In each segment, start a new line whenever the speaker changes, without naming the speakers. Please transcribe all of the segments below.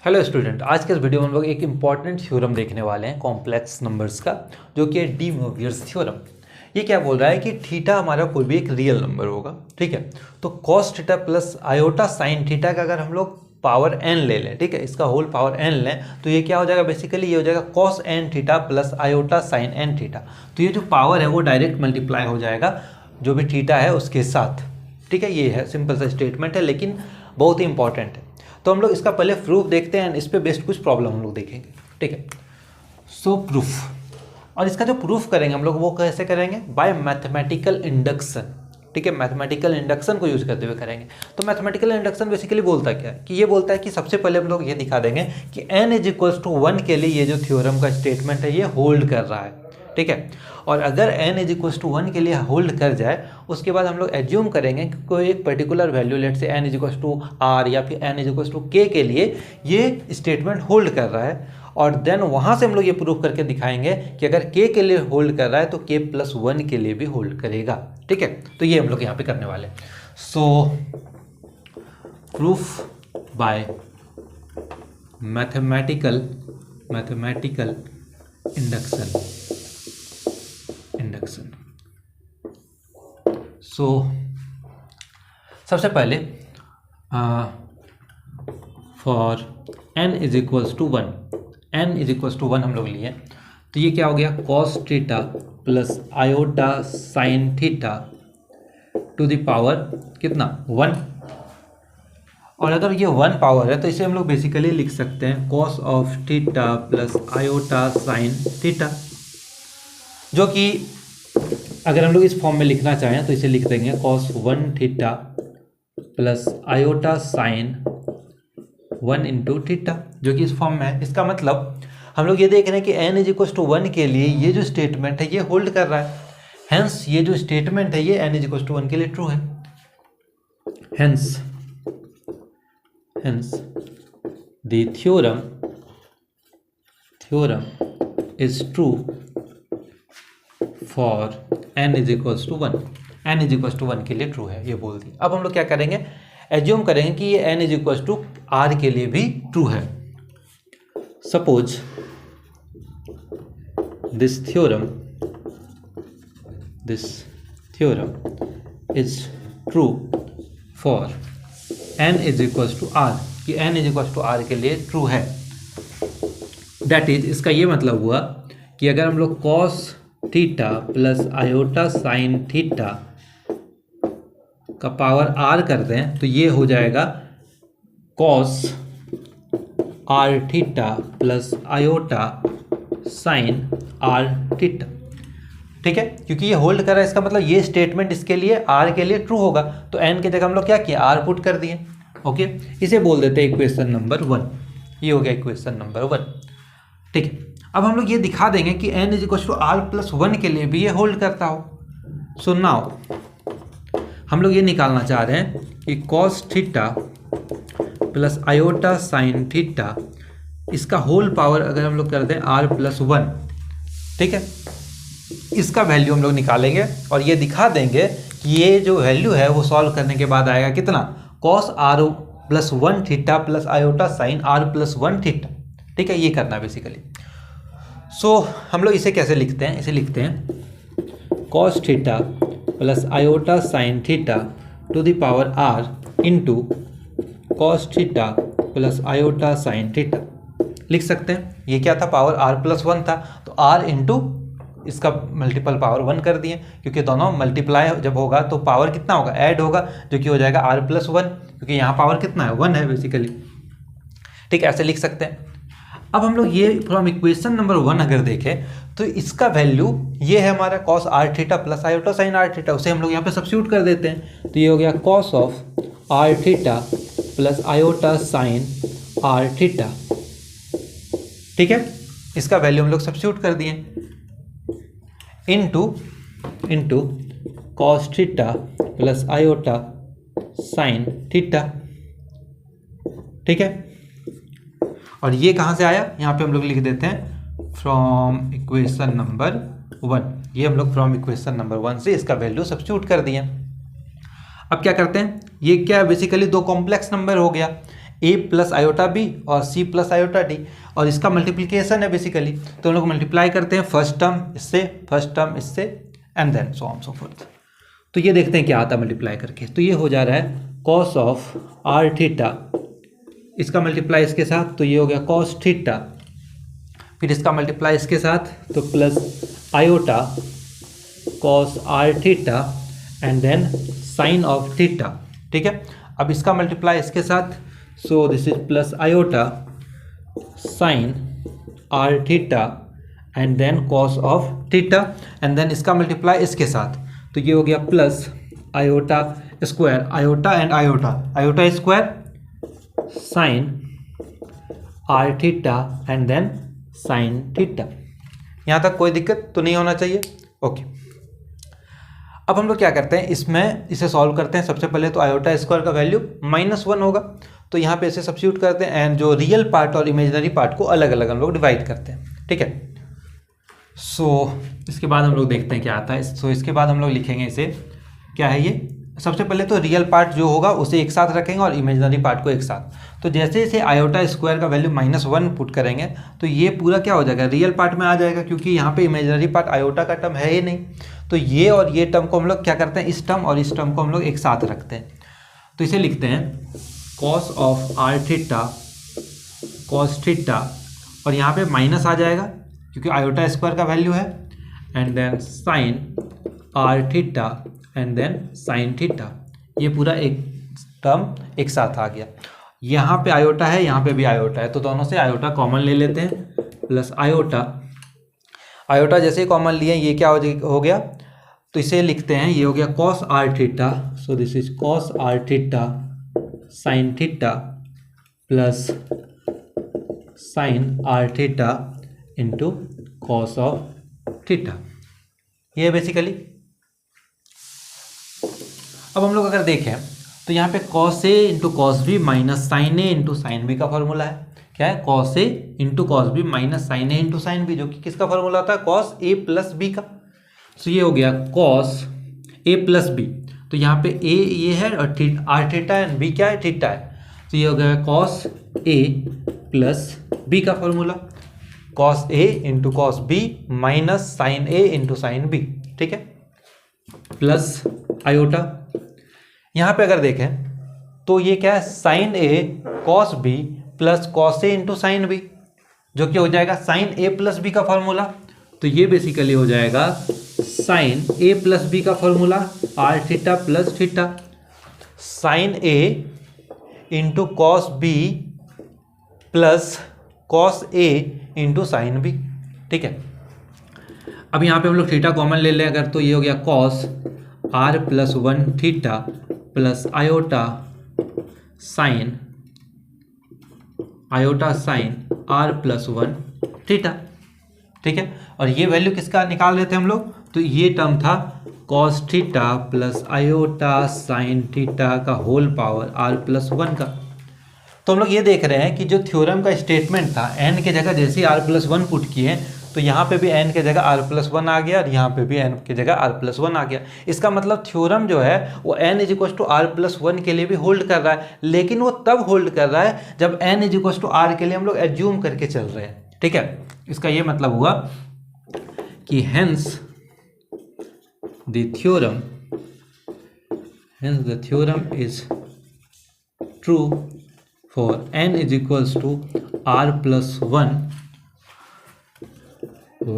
Hello student, आज के इस वीडियो में हम लोग एक इम्पॉर्टेंट थ्योरम देखने वाले हैं कॉम्प्लेक्स नंबर्स का, जो कि है डी मोवियर्स थ्योरम। ये क्या बोल रहा है कि थीटा हमारा कोई भी एक रियल नंबर होगा, ठीक है। तो cos theta plus iota sine theta का अगर हम लोग पावर n ले लें, ठीक है, इसका होल पावर n लें, तो ये क्या हो जाएगा, बेसिकली ये हो जाएगा cos n theta plus iota sign n theta. तो ये जो पावर है वो डायरेक्ट मल्टीप्लाई हो जाएगा जो भी थीटा है उसके साथ, ठीक है। ये है सिंपल सा स्टेटमेंट है, लेकिन बहुत ही इंपॉर्टेंट है। तो हम लोग इसका पहले प्रूफ देखते हैं, इस पे बेस्ड कुछ प्रॉब्लम हम लोग देखेंगे, ठीक है। सो प्रूफ, और इसका जो प्रूफ करेंगे हम लोग वो कैसे करेंगे, बाय मैथमेटिकल इंडक्शन, ठीक है। मैथमेटिकल इंडक्शन को यूज करते हुए करेंगे। तो मैथमेटिकल इंडक्शन बेसिकली बोलता क्या है कि ये बोलता है कि सबसे पहले हम लोग ये दिखा देंगे कि n इज इक्वल्स टू 1 के लिए ये जो थ्योरम का स्टेटमेंट है ये होल्ड कर रहा है, ठीक है। और अगर n इज इक्वल्स टू 1 के लिए होल्ड कर जाए, उसके बाद हम लोग एज्यूम करेंगे कि कोई एक particular value, let say n is equals to r या फिर n is equals to k के लिए ये स्टेटमेंट होल्ड कर रहा है। और देन वहाँ से हम लोग ये प्रूफ करके दिखाएंगे कि अगर k के लिए होल्ड कर रहा है तो k प्लस 1 के लिए भी होल्ड करेगा, ठीक है। तो ये हम लोग यहाँ पे करने वाले हैं। So proof by mathematical induction. So सबसे पहले for n is equals to 1 हम लोग लिए, तो ये क्या हो गया, cos theta plus iota sine theta to the power कितना 1। और अगर ये 1 पावर है तो इसे हम लोग बेसिकली लिख सकते हैं cos of theta plus iota sine theta, जो कि अगर हम लोग इस फॉर्म में लिखना चाहें तो इसे लिख देंगे cos 1 theta plus iota sign 1 into theta, जो कि इस फॉर्म में है। इसका मतलब हम लोग ये देख रहे हैं कि n इज इक्वल टू 1 के लिए ये जो स्टेटमेंट है ये होल्ड कर रहा है। हेंस ये जो स्टेटमेंट है ये n इज इक्वल टू 1 के लिए ट्रू है। Hence the theorem is true for n is equals to 1। n is equals to 1 के लिए ट्रू है, ये बोल दिया। अब हम लोग क्या करेंगे, एज्यूम करेंगे कि ये n is equals to r के लिए भी ट्रू है। Suppose this theorem is true for n is equals to r, कि n is equals to r के लिए ट्रू है। दैट इज, इसका ये मतलब हुआ कि अगर हम लोग cos theta plus iota sine theta का पावर r कर दें तो ये हो जाएगा cos r theta plus iota sign r theta, ठीक है। क्योंकि ये होल्ड कर रहा है, इसका मतलब ये स्टेटमेंट इसके लिए r के लिए ट्रू होगा। तो n की जगह हम लोग क्या किया, r पुट कर दिए, ओके। इसे बोल देते हैं इक्वेशन नंबर 1। ये हो गया इक्वेशन नंबर 1, ठीक है। अब हम लोग ये दिखा देंगे कि n is equal to r plus 1 के लिए भी ये होल्ड करता हो। सो नाउ हम लोग ये निकालना चाह रहे हैं कि cos theta plus iota sine theta, इसका होल पावर अगर हम लोग कर दें r प्लस 1, ठीक है, इसका वैल्यू हम लोग निकालेंगे और ये दिखा देंगे कि ये जो वैल्यू है वो सॉल्व करने के बाद आएगा कितना, cos r plus 1 theta plus iota sign r plus 1 theta, ठीक है। ये करना है बेसिकली। सो हम लोग इसे कैसे लिखते हैं, इसे लिखते हैं cos theta plus iota sine theta to the power r into cos theta plus iota sine theta लिख सकते हैं। ये क्या था, पावर r प्लस 1 था, तो r इंटू इसका मल्टीपल पावर 1 कर दिए, क्योंकि दोनों मल्टीप्लाई जब होगा तो पावर कितना होगा, ऐड होगा, जो कि हो जाएगा r प्लस 1, क्योंकि यहाँ पावर कितना है 1 है बेसिकली, ठीक है। ऐसे लिख सकते हैं। अब हम लोग ये फ्रॉम इक्वेशन नंबर 1 अगर देखें तो इसका वैल्यू ये है हमारा cos r theta plus iota sign r theta, उसे हम लोग यहाँ पे सब्स्टिट्यूट कर देते हैं। तो ये हो गया cos of r theta plus iota sign r theta, ठीक है। इसका वैल्यू हम लोग सब्स्टिट्यूट कर दिए into cos theta plus iota sine theta, ठीक है। और ये कहाँ से आया, यहाँ पे हम लोग लिख देते हैं फ्रॉम इक्वेशन नंबर 1। ये हम लोग फ्रॉम इक्वेशन नंबर 1 से इसका वैल्यू सब्स्टिट्यूट कर दिए। अब क्या करते हैं, ये क्या बेसिकली दो कॉम्प्लेक्स नंबर हो गया, ए प्लस आयोटा बी और सी प्लस आयोटा डी, और इसका मल्टीप्लिकेशन है बेसिकली। तो हम लोग मल्टीप्लाई करते हैं फर्स्ट टर्म इससे and then so on so forth. तो ये देखते हैं क्या आता है मल्टीप्लाई करके। तो ये हो जा रहा है कॉस ऑफ आर थीटा, इसका मल्टीप्लाई इसके साथ तो ये हो गया कॉस थीटा, फिर इसका मल्टीप्लाई इसके साथ तो plus iota cos r theta and then sine of theta. ठीक है, अब इसका मल्टीप्लाई इसके साथ, so this is plus iota sine r theta and then cos of theta, and then इसका मल्टीप्लाई इसके साथ तो ये हो गया plus iota square, iota and iota, iota square sine r theta and then sine theta. यहाँ तक कोई दिक्कत तो नहीं होना चाहिए। ओके, अब हम लोग क्या करते हैं, इसमें इसे सॉल्व करते हैं। सबसे पहले तो आयोटा स्क्वायर का वैल्यू -1 होगा, तो यहाँ पे इसे सब्स्टिट्यूट करते हैं एंड जो रियल पार्ट और इमेजिनरी पार्ट को अलग अलग हम लोग डिवाइड करते हैं। ठीक है, सो इसके बाद हम लोग देखते हैं क्या आता है। सो इसके बाद हम लोग लिखेंगे इसे, क्या है ये, सबसे पहले तो रियल पार्ट जो होगा उसे एक साथ रखेंगे और इमेजिनरी पार्ट को एक साथ। तो जैसे इसे आयोटा स्क्वायर का वैल्यू -1 पुट करेंगे तो ये पूरा क्या हो जाएगा, रियल पार्ट में आ जाएगा, क्योंकि यहाँ पे इमेजिनरी पार्ट आयोटा का टर्म है ही नहीं। तो ये और ये टर्म को हम लोग क्या करते हैं, इस टर्म और इस टर्म को हम लोग एक साथ रखते हैं। तो इसे लिखते हैं cos of r theta cos theta, और यहाँ पे माइनस आ जाएगा क्योंकि आयोटा स्क्वायर का वैल्यू है, and then sine r theta and then sine theta. ये पूरा एक टर्म एक साथ आ गया। यहाँ पे आयोटा है, यहाँ पे भी आयोटा है, तो दोनों से आयोटा कॉमन ले लेते हैं, प्लस आयोटा, आयोटा जैसे ही कॉमन लिए ये क्या हो गया, तो इसे लिखते हैं, ये हो गया cos r theta, so this is cos r theta sine theta plus sine r theta into cos of theta. ये बेसिकली अब हम लोग अगर देखें तो यहाँ पे cos A into cos B minus sine A into sine B का फॉर्मूला है। क्या है, cos A into cos B minus sine A into sine B, जो कि किसका फॉर्मूला होता है, कॉस ए प्लस बी का। सो ये हो गया कॉस ए प्लस बी, तो यहाँ पे ए ये है और आर थीटा एंड बी क्या है, थीटा है। तो ये हो गया कॉस ए प्लस बी का formula, cos A into cos B minus sine A into sine B. ठीक है, प्लस आयोटा, यहाँ पे अगर देखें तो ये क्या है, sine A cos B plus cos A into sine B, जो कि हो जाएगा साइन ए प्लस बी का फॉर्मूला। तो ये बेसिकली हो जाएगा साइन ए प्लस बी का formula, r theta plus theta sine A into cos B plus cos A into sine B. ठीक है, अब यहाँ पे हम लोग थीटा कॉमन ले लें अगर, तो ये हो गया cos r plus 1 theta plus iota sine r plus 1 theta. ठीक है, और ये वैल्यू किसका निकाल लेते हैं हम लोग, तो ये टर्म था cos theta plus iota sine theta का होल पावर आर प्लस 1 का। तो हम लोग ये देख रहे हैं कि जो थ्योरम का स्टेटमेंट था, एन के जगह जैसे ही आर प्लस 1 पुट किए तो यहाँ पे भी एन के जगह आर प्लस 1 आ गया और यहाँ पे भी एन के जगह आर प्लस 1 आ गया। इसका मतलब थ्योरम जो है वो n is equal to r plus 1 के लिए भी होल्ड कर रहा है, लेकिन वो तब होल्ड कर रहा है जब n is equal to r के लिए हम लोग एज्यूम करके चल रहे हैं। ठीक है, इसका ये मतलब हुआ कि hence the theorem is true for n is equals to r plus 1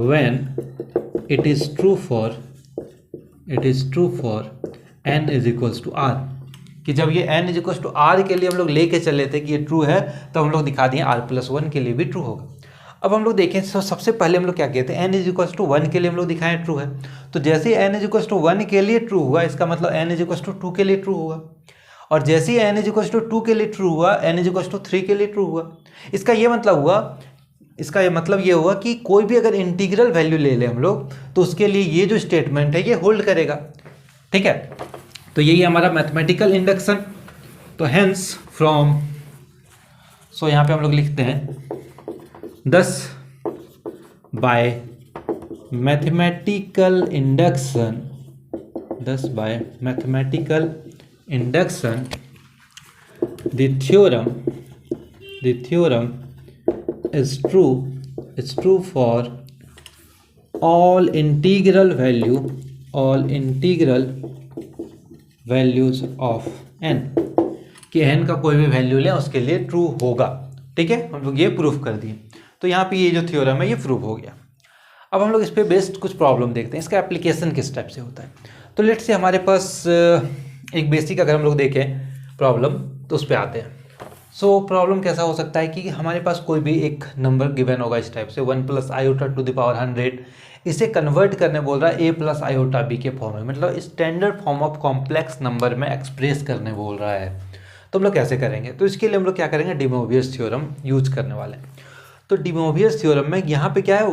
when it is true for n is equals to r, कि जब ये n is equals to r के लिए हम लोग लेके चले थे कि ये ट्रू है, तो हम लोग दिखा दिए r plus 1 के लिए भी ट्रू होगा। अब हम लोग देखें तो सबसे पहले हम लोग क्या कहते हैं, n is equals to 1 के लिए हम लोग दिखाएं ट्रू है, तो जैसे ही n is equals to 1 के लिए ट्रू हुआ, इसका मतलब n is equals to 2 के लिए ट्रू होगा, और जैसे ही n is equals to 2 के लिए ट्रू हुआ, n is equals to 3 के लिए ट्रू हुआ। इसका ये मतलब ये हुआ कि कोई भी अगर इंटीग्रल वैल्यू ले ले हम लोग तो उसके लिए ये जो स्टेटमेंट है ये होल्ड करेगा। ठीक है, तो यही हमारा मैथमेटिकल इंडक्शन। तो हेंस फ्रॉम, सो यहाँ पे हम लोग लिखते हैं thus by mathematical induction the theorem the theorem is true for all integral values of n, कि n का कोई भी वैल्यू ले उसके लिए ट्रू होगा। ठीक है, हम लोग ये प्रूफ कर दिए। तो यहाँ पे ये जो थ्योरम है ये प्रूफ हो गया। अब हम लोग इस पे बेस्ड कुछ प्रॉब्लम देखते हैं, इसका एप्लीकेशन किस टाइप से होता है। तो लेट्स से हमारे पास एक बेसिक अगर हम लोग देखें प्रॉब्लम तो उस पर आते हैं। सो प्रॉब्लम कैसा हो सकता है कि हमारे पास कोई भी एक नंबर गिवन होगा इस टाइप से 1 + आयोटा टू द पावर 100, इसे कन्वर्ट करने बोल रहा है a + आयोटा b के फॉर्म में, मतलब standard form of complex number में एक्सप्रेस करने बोल रहा है। तो हम लोग कैसे करेंगे, तो इसके लिए हम लोग क्या करेंगे, डे मोवियस थ्योरम यूज करने वाले हैं। तो डे मोवियस थ्योरम में यहाँ पे क्या है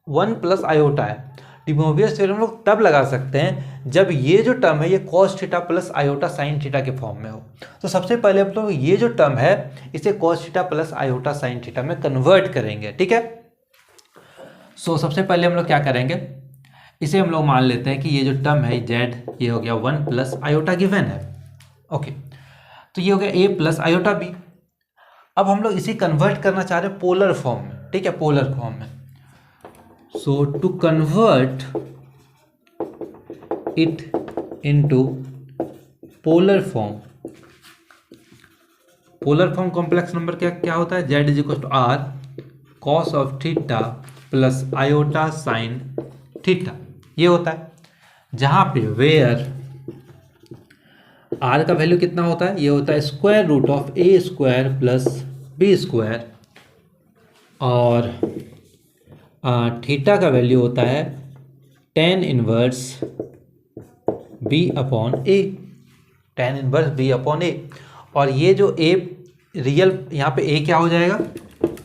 1 + आयोटा है। डे मोवियस थ्योरम हम लोग तब लगा सकते हैं जब ये जो टर्म है ये cos theta + iota sin theta के फॉर्म में हो। तो सबसे पहले हम लोग ये जो टर्म है इसे cos theta + iota sin theta में कन्वर्ट करेंगे। ठीक है, सो सबसे पहले हम लोग क्या करेंगे, इसे हम लोग मान लेते हैं कि ये जो टर्म है z ये हो गया 1 + आयोटा गिवन है। ओके, तो ये हो गया a + आयोटा b। अब हम लोग इसे कन्वर्ट करना चाह रहे हैं पोलर फॉर्म में। ठीक है, पोलर फॉर्म में। So to convert it into polar form complex number क्या होता है, z = r cos of theta + iota sin theta, ये होता है। जहाँ पे वेयर r का वैल्यू कितना होता है, ये होता है √a² + b², और थीटा का वैल्यू होता है tan 1 b/a, tan 1 b/a। और ये जो a रियल, यहाँ पे a क्या हो जाएगा,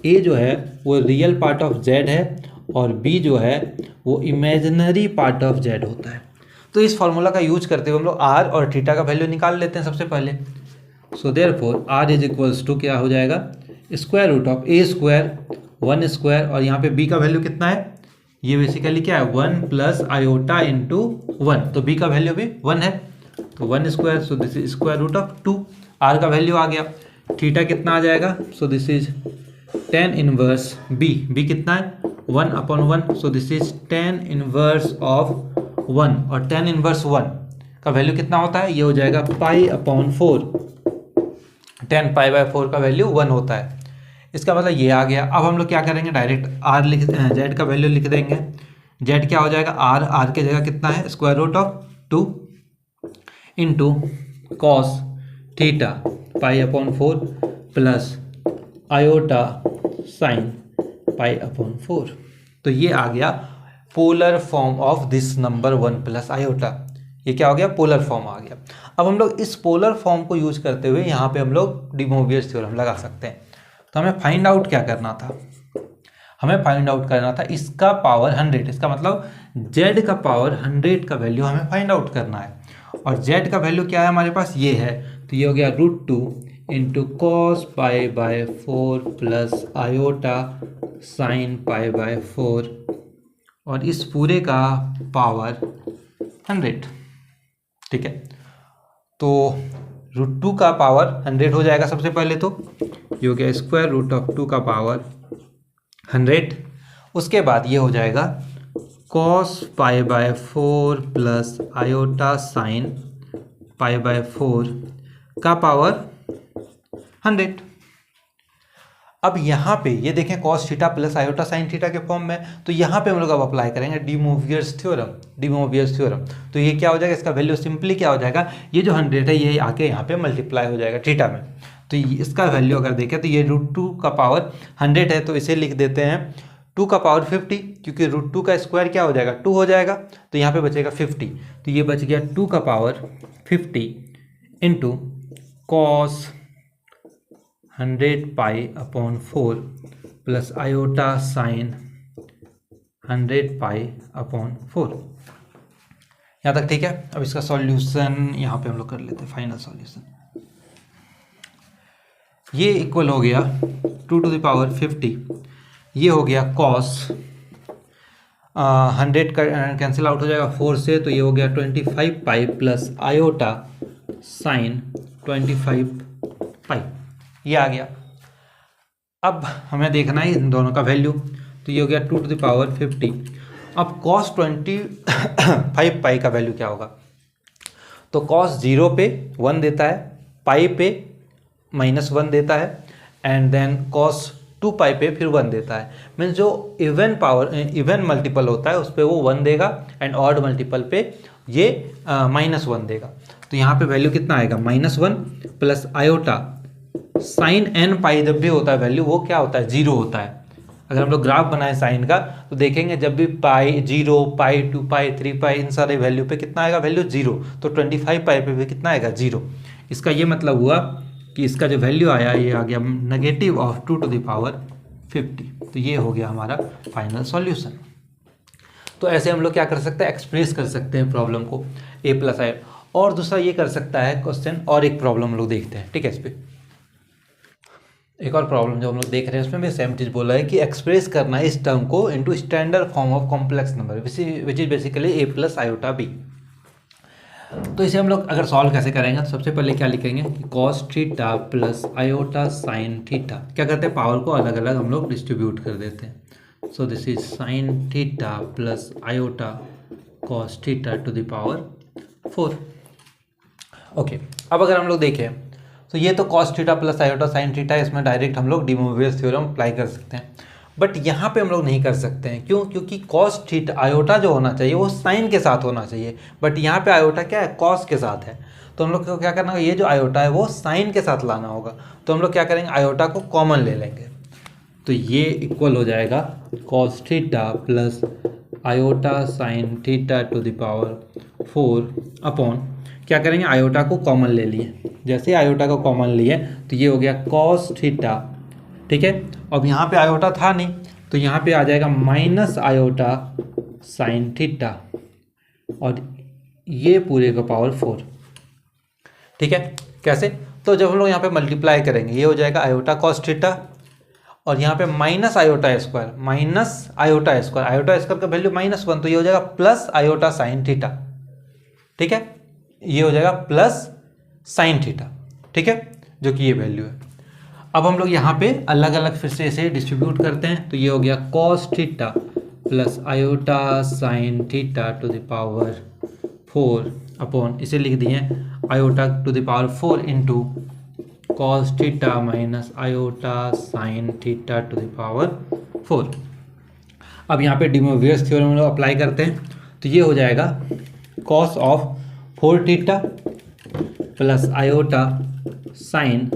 a जो है वो रियल पार्ट ऑफ z है और b जो है वो इमेजिनरी पार्ट ऑफ z होता है। तो इस फॉर्मूला का यूज करते हुए हम लोग r और थीटा का वैल्यू निकाल लेते हैं सबसे पहले। सो देयरफॉर r = क्या हो जाएगा, √a² 1² और यहाँ पे b का वैल्यू कितना है, ये बेसिकली क्या है 1 + आयोटा × 1, तो b का वैल्यू भी 1 है, तो 1², सो दिस इज √2। r का वैल्यू आ गया, थीटा कितना आ जाएगा, सो दिस इज tan 1 b कितना है 1/1, सो दिस इज tan 1 of 1, और tan 1 1 का वैल्यू कितना होता है, ये हो जाएगा π/4, tan π/4 का वैल्यू 1 होता है। इसका मतलब ये आ गया। अब हम लोग क्या करेंगे, डायरेक्ट z का वैल्यू लिख देंगे। z क्या हो जाएगा, r की जगह कितना है √2 into cos theta π/4 plus iota sin π/4। तो ये आ गया polar form of this number 1 + iota. ये क्या हो गया, पोलर फॉर्म आ गया। अब हम लोग इस पोलर फॉर्म को यूज करते हुए यहाँ पे हम लोग डे मोवियस थ्योरम लगा सकते हैं। तो हमें फाइंड आउट क्या करना था, हमें फाइंड आउट करना था इसका पावर 100, इसका मतलब z का पावर 100 का वैल्यू हमें फाइंड आउट करना है। और z का वैल्यू क्या है हमारे पास, ये है, तो ये हो गया √2 into cos π/4 plus iota sin π/4, और इस पूरे का पावर 100। ठीक है, तो √2 का पावर 100 हो जाएगा सबसे पहले, तो ये हो गया √2 का पावर 100। उसके बाद ये हो जाएगा cos π/4 प्लस आयोटा sin π/4 का पावर 100। अब यहाँ पे ये देखें cos theta plus iota sin theta के फॉर्म में, तो यहाँ पे हम लोग अब अप्लाई करेंगे डे मोवियस थ्योरम। तो ये क्या हो जाएगा, इसका वैल्यू सिंपली क्या हो जाएगा, ये जो 100 है ये आके यहाँ पे मल्टीप्लाई हो जाएगा थीटा में। तो इसका वैल्यू अगर देखें तो ये √2 का पावर 100 है, तो इसे लिख देते हैं 2 का पावर 50, क्योंकि √2 का स्क्वायर क्या हो जाएगा 2 हो जाएगा, तो यहाँ पे बचेगा 50, तो ये बच गया 2 का power 50 into cos 100 π/4 plus iota sin 100 π/4। यहाँ तक ठीक है। अब इसका सॉल्यूशन यहाँ पे हम लोग कर लेते हैं, फाइनल सॉल्यूशन। ये इक्वल हो गया 2 to the power 50, ये हो गया cos 100 का कैंसिल आउट हो जाएगा 4 से, तो ये हो गया 25 पाई प्लस आयोटा साइन 25 पाई, ये आ गया। अब हमें देखना है इन दोनों का वैल्यू, तो ये हो गया 2⁵50। अब cos 25 पाई का वैल्यू क्या होगा, तो cos 0 पे 1 देता है, पाई पे -1 देता है, एंड देन cos 2 पाई पे फिर 1 देता है। मीन्स जो इवन मल्टीपल होता है उस पर वो 1 देगा, एंड ऑड मल्टीपल पे ये -1 देगा। तो यहाँ पे वैल्यू कितना आएगा, -1 प्लस आयोटा साइन n पाई जब भी होता है वैल्यू वो क्या होता है, 0 होता है। अगर हम लोग ग्राफ बनाए साइन का तो देखेंगे जब भी पाई 0, पाई 2 पाई 3 पाई इन सारे वैल्यू पे कितना आएगा, वैल्यू 0। तो 25 पाई पे भी कितना आएगा, 0। इसका ये मतलब हुआ कि इसका जो वैल्यू आया ये आ गया -2⁵50। तो ये हो गया हमारा फाइनल सॉल्यूशन। तो ऐसे हम लोग क्या कर सकते हैं, एक्सप्रेस कर सकते हैं प्रॉब्लम को a + i। और दूसरा ये कर सकता है क्वेश्चन, और एक प्रॉब्लम हम लोग देखते हैं, ठीक है। इस पर एक और प्रॉब्लम जो हम लोग देख रहे हैं उसमें भी सेम चीज़ बोला है कि एक्सप्रेस करना है इस टर्म को into standard form of complex number which is basically a + i/b। तो इसे हम लोग अगर सॉल्व कैसे करेंगे, तो सबसे पहले क्या लिखेंगे कि cos theta plus iota sine theta, क्या करते हैं पावर को अलग अलग हम लोग डिस्ट्रीब्यूट कर देते हैं। सो this is sine theta plus iota cos theta to the power 4। Okay, अब अगर हम लोग देखें तो ये तो cos theta plus iota sine theta, इसमें डायरेक्ट हम लोग डी मोवियस थ्योरम अप्लाई कर सकते हैं। बट यहाँ पे हम लोग नहीं कर सकते हैं, क्यों, क्योंकि cos थीटा आयोटा जो होना चाहिए वो साइन के साथ होना चाहिए, बट यहाँ पे आयोटा क्या है, cos के साथ है। तो हम लोग को क्या करना होगा, ये जो आयोटा है वो साइन के साथ लाना होगा। तो हम लोग क्या करेंगे, आयोटा को कॉमन ले लेंगे, तो ये इक्वल हो जाएगा cos theta plus iota sine theta to the power 4 upon, क्या करेंगे आयोटा को कॉमन ले लिए, जैसे आयोटा को कॉमन लिए तो ये हो गया cos थीटा, ठीक है। अब यहाँ पे आयोटा था नहीं तो यहाँ पे आ जाएगा माइनस आयोटा साइन थीटा, और ये पूरे का पावर 4, ठीक है। कैसे, तो जब हम लोग यहाँ पे मल्टीप्लाई करेंगे ये हो जाएगा आयोटा cos थीटा, और यहाँ पे minus iota square, iota square का वैल्यू -1, तो ये हो जाएगा प्लस आयोटा साइन थीटा, ठीक है। ये हो जाएगा प्लस साइन थीटा, ठीक है, जो कि ये वैल्यू है। अब हम लोग यहाँ पे अलग अलग फिर से इसे डिस्ट्रीब्यूट करते हैं, तो ये हो गया cos theta plus iota sine theta to the power 4 upon, इसे लिख दिए iota to the power 4 into cos theta minus iota sine theta to the power 4। अब यहाँ पे डी मोवियस थ्योरम हम लोग अप्लाई करते हैं, तो ये हो जाएगा cos of 4 theta plus iota sine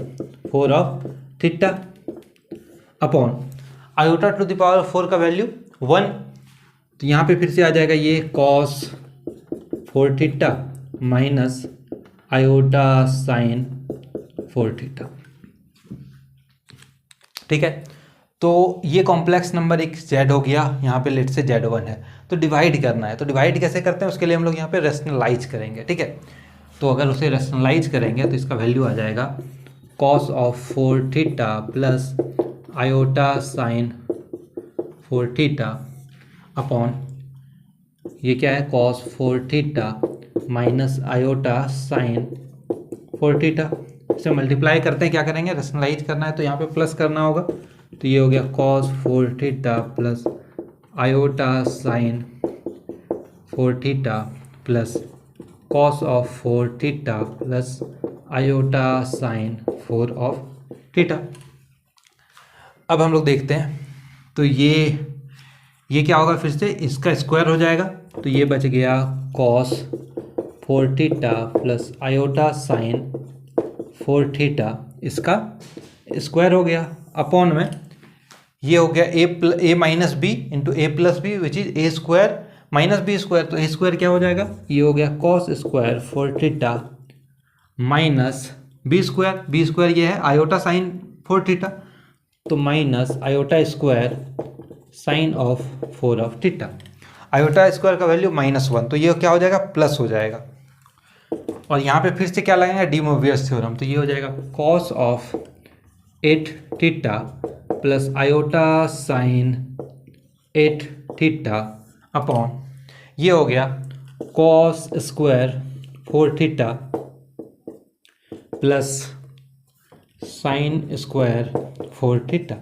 4 of theta upon iota to the power 4 का वैल्यू 1, तो यहाँ पे फिर से आ जाएगा ये cos 4 theta minus iota sine 4 theta, ठीक है। तो ये कॉम्प्लेक्स नंबर एक z हो गया, यहाँ पे लेट से z1 है, तो डिवाइड करना है। तो डिवाइड कैसे करते हैं, उसके लिए हम लोग यहाँ पे रेशनलाइज करेंगे, ठीक है। तो अगर उसे रेशनलाइज करेंगे तो इसका वैल्यू आ जाएगा cos of 4 theta plus iota sine 4 theta upon, ये क्या है cos 4 theta minus iota sine 4 theta. इसे मल्टीप्लाई करते हैं, क्या करेंगे रेशनलाइज करना है तो यहाँ पे प्लस करना होगा, तो ये हो गया cos 4 theta plus iota sine 4 theta plus cos of 4 theta plus iota sine 4 of theta. अब हम लोग देखते हैं, तो ये क्या होगा, फिर से इसका स्क्वायर हो जाएगा, तो ये बच गया cos 4 theta plus iota sine 4 theta, इसका स्क्वायर हो गया अपॉन में ये हो गया a minus B into A plus B which is A square minus B square, तो ए स्क्वायर क्या हो जाएगा, ये हो गया cos square 4 theta minus B square ये है आयोटा साइन 4 थीटा, तो minus iota square sine of 4 of theta. Iota square का वैल्यू -1, तो ये क्या हो जाएगा, प्लस हो जाएगा। और यहाँ पे फिर से क्या लगाएंगे, डी मोवियस थ्योरम, तो ये हो जाएगा cos of 8 theta plus iota sine 8 theta upon, ये हो गया cos square 4 theta plus sine square 4 theta,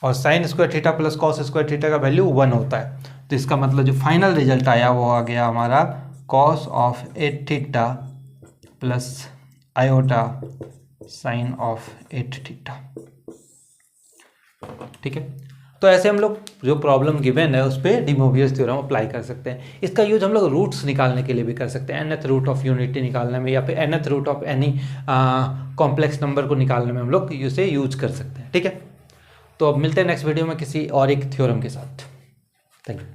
और sine square theta plus cos square theta का वैल्यू 1 होता है। तो इसका मतलब जो फाइनल रिजल्ट आया वो आ गया हमारा cos of 8 theta plus iota sign of 8 theta. ठीक है, तो ऐसे हम लोग जो प्रॉब्लम गिवन है उस पर डी मोवियस थ्योरम अप्लाई कर सकते हैं। इसका यूज हम लोग रूट्स निकालने के लिए भी कर सकते हैं, nth रूट ऑफ यूनिटी निकालने में, या फिर nth root of any complex number को निकालने में हम लोग इसे यूज कर सकते हैं। ठीक है, तो अब मिलते हैं नेक्स्ट वीडियो में किसी और एक थ्योरम के साथ। Thank you.